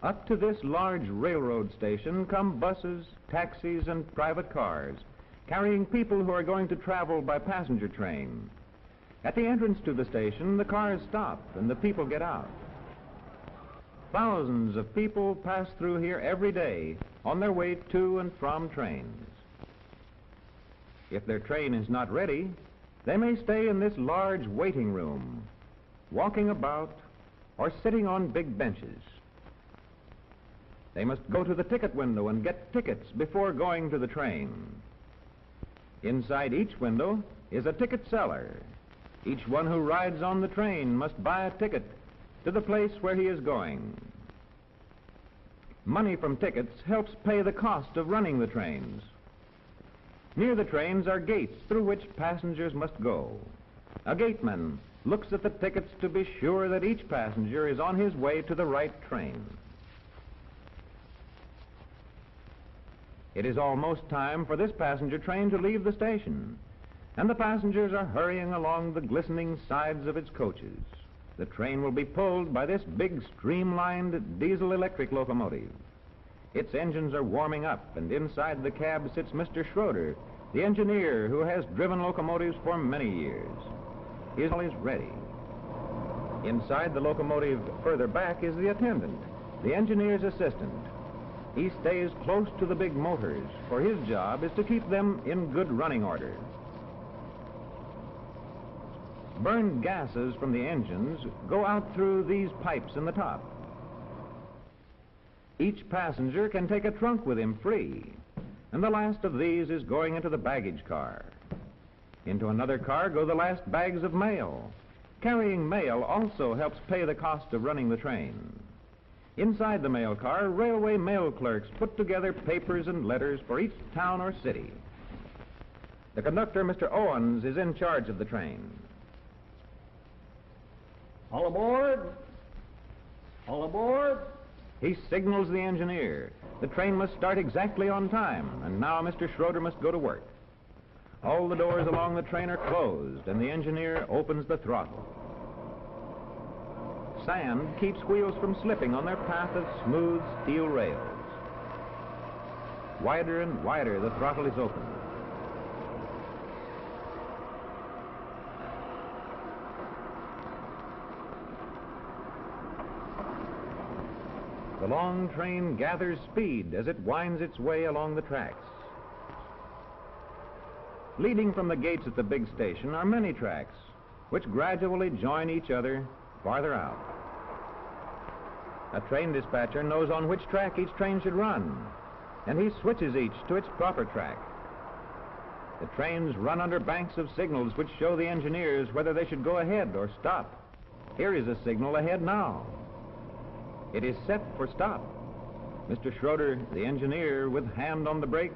Up to this large railroad station come buses, taxis, and private cars, carrying people who are going to travel by passenger train. At the entrance to the station, the cars stop and the people get out. Thousands of people pass through here every day on their way to and from trains. If their train is not ready, they may stay in this large waiting room, walking about or sitting on big benches. They must go to the ticket window and get tickets before going to the train. Inside each window is a ticket seller. Each one who rides on the train must buy a ticket to the place where he is going. Money from tickets helps pay the cost of running the trains. Near the trains are gates through which passengers must go. A gateman looks at the tickets to be sure that each passenger is on his way to the right train. It is almost time for this passenger train to leave the station, and the passengers are hurrying along the glistening sides of its coaches. The train will be pulled by this big streamlined diesel-electric locomotive. Its engines are warming up, and inside the cab sits Mr. Schroeder, the engineer who has driven locomotives for many years. He is always ready. Inside the locomotive further back is the attendant, the engineer's assistant. He stays close to the big motors, for his job is to keep them in good running order. Burned gases from the engines go out through these pipes in the top. Each passenger can take a trunk with him free, and the last of these is going into the baggage car. Into another car go the last bags of mail. Carrying mail also helps pay the cost of running the train. Inside the mail car, railway mail clerks put together papers and letters for each town or city. The conductor, Mr. Owens, is in charge of the train. All aboard! All aboard! He signals the engineer. The train must start exactly on time, and now Mr. Schroeder must go to work. All the doors along the train are closed, and the engineer opens the throttle. Sand keeps wheels from slipping on their path of smooth steel rails. Wider and wider the throttle is opened. The long train gathers speed as it winds its way along the tracks. Leading from the gates at the big station are many tracks, which gradually join each other farther out. A train dispatcher knows on which track each train should run, and he switches each to its proper track. The trains run under banks of signals which show the engineers whether they should go ahead or stop. Here is a signal ahead now. It is set for stop. Mr. Schroeder, the engineer, with hand on the brake,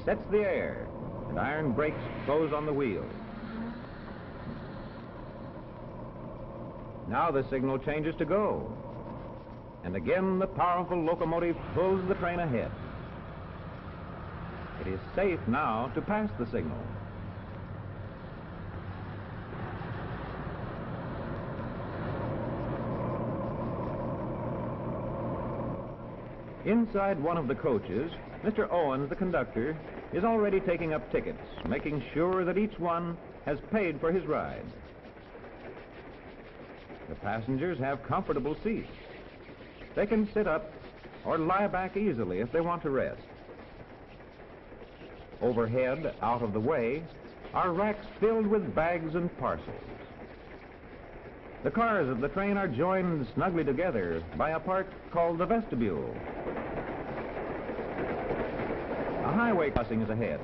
sets the air, and iron brakes close on the wheel. Now the signal changes to go, and again the powerful locomotive pulls the train ahead. It is safe now to pass the signal. Inside one of the coaches, Mr. Owens, the conductor, is already taking up tickets, making sure that each one has paid for his ride. The passengers have comfortable seats. They can sit up or lie back easily if they want to rest. Overhead, out of the way, are racks filled with bags and parcels. The cars of the train are joined snugly together by a part called the vestibule. A highway crossing is ahead.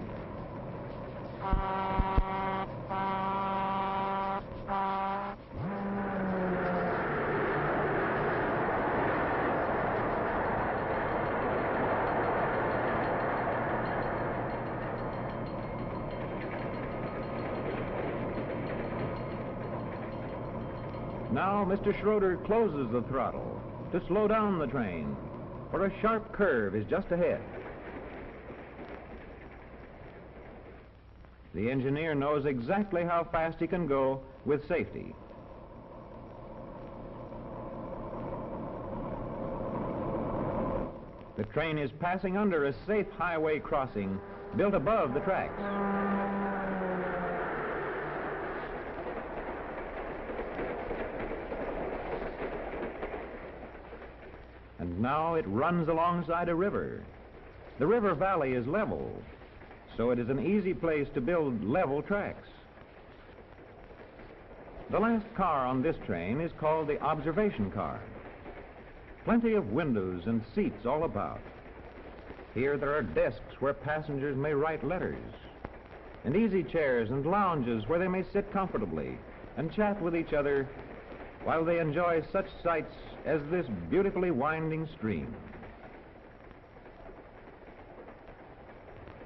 Now Mr. Schroeder closes the throttle to slow down the train, for a sharp curve is just ahead. The engineer knows exactly how fast he can go with safety. The train is passing under a safe highway crossing built above the tracks. And now it runs alongside a river. The river valley is level, so it is an easy place to build level tracks. The last car on this train is called the observation car. Plenty of windows and seats all about. Here there are desks where passengers may write letters, and easy chairs and lounges where they may sit comfortably and chat with each other while they enjoy such sights as this beautifully winding stream.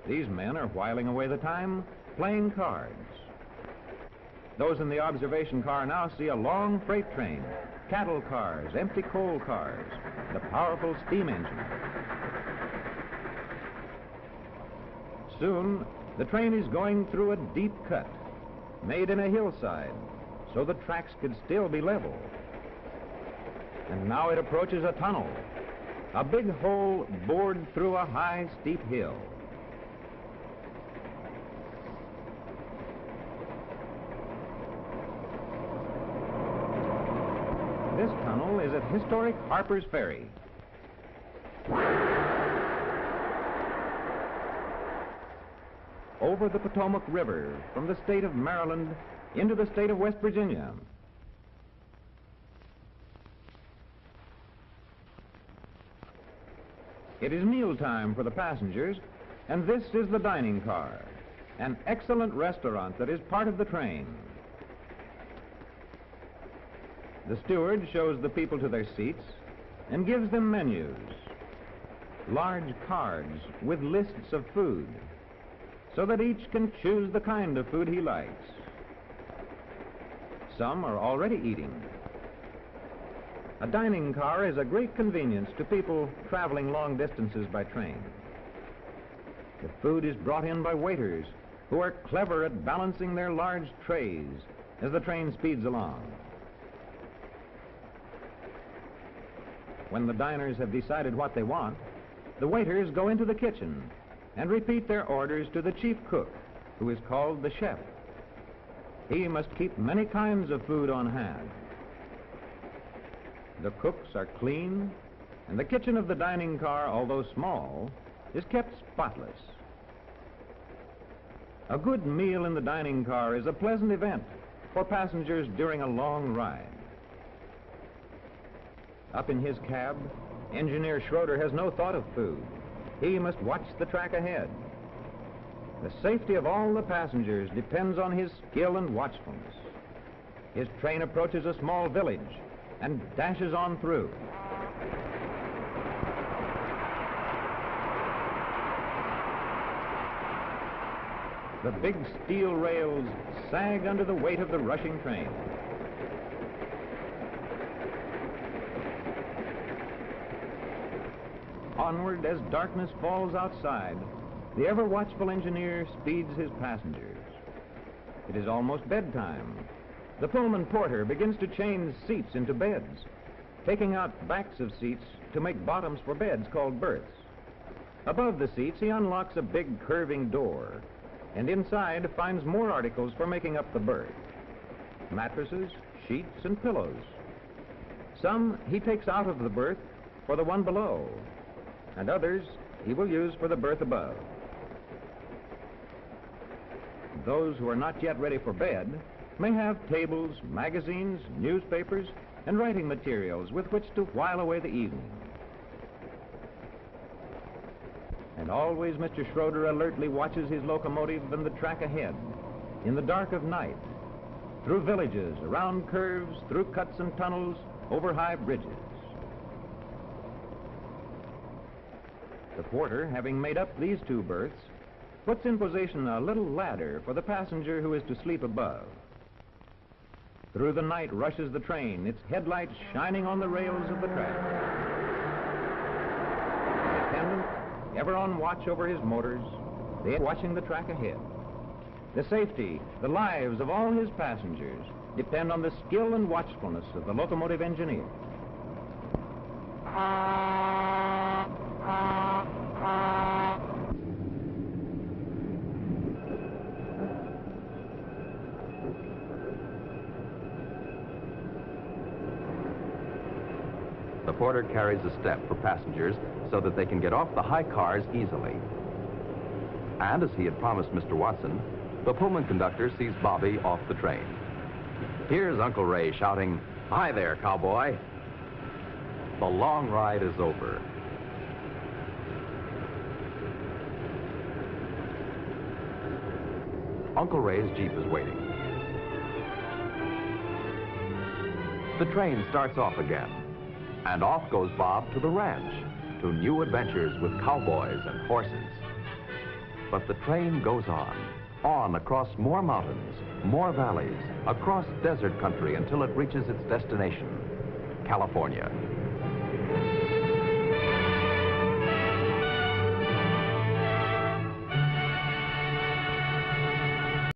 These men are whiling away the time playing cards. Those in the observation car now see a long freight train, cattle cars, empty coal cars, the powerful steam engine. Soon, the train is going through a deep cut, made in a hillside, so the tracks could still be level. And now it approaches a tunnel, a big hole bored through a high, steep hill. This tunnel is at historic Harper's Ferry. Over the Potomac River from the state of Maryland into the state of West Virginia. It is mealtime for the passengers, and this is the dining car, an excellent restaurant that is part of the train. The steward shows the people to their seats and gives them menus, large cards with lists of food, so that each can choose the kind of food he likes. Some are already eating. A dining car is a great convenience to people traveling long distances by train. The food is brought in by waiters who are clever at balancing their large trays as the train speeds along. When the diners have decided what they want, the waiters go into the kitchen and repeat their orders to the chief cook, who is called the chef. He must keep many kinds of food on hand. The cooks are clean, and the kitchen of the dining car, although small, is kept spotless. A good meal in the dining car is a pleasant event for passengers during a long ride. Up in his cab, Engineer Schroeder has no thought of food. He must watch the track ahead. The safety of all the passengers depends on his skill and watchfulness. His train approaches a small village and dashes on through. The big steel rails sag under the weight of the rushing train. Onward as darkness falls outside, the ever-watchful engineer speeds his passengers. It is almost bedtime. The Pullman porter begins to change seats into beds, taking out backs of seats to make bottoms for beds called berths. Above the seats, he unlocks a big curving door, and inside finds more articles for making up the berth: mattresses, sheets, and pillows. Some he takes out of the berth for the one below, and others he will use for the berth above. Those who are not yet ready for bed may have tables, magazines, newspapers, and writing materials with which to while away the evening. And always Mr. Schroeder alertly watches his locomotive and the track ahead, in the dark of night, through villages, around curves, through cuts and tunnels, over high bridges. The porter, having made up these two berths, puts in position a little ladder for the passenger who is to sleep above. Through the night rushes the train, its headlights shining on the rails of the track. The attendant, ever on watch over his motors, they are watching the track ahead. The safety, the lives of all his passengers depend on the skill and watchfulness of the locomotive engineer. The porter carries a step for passengers so that they can get off the high cars easily. And as he had promised Mr. Watson, the Pullman conductor sees Bobby off the train. Here's Uncle Ray shouting, "Hi there, cowboy." The long ride is over. Uncle Ray's Jeep is waiting. The train starts off again, and off goes Bob to the ranch, to new adventures with cowboys and horses. But the train goes on across more mountains, more valleys, across desert country until it reaches its destination, California.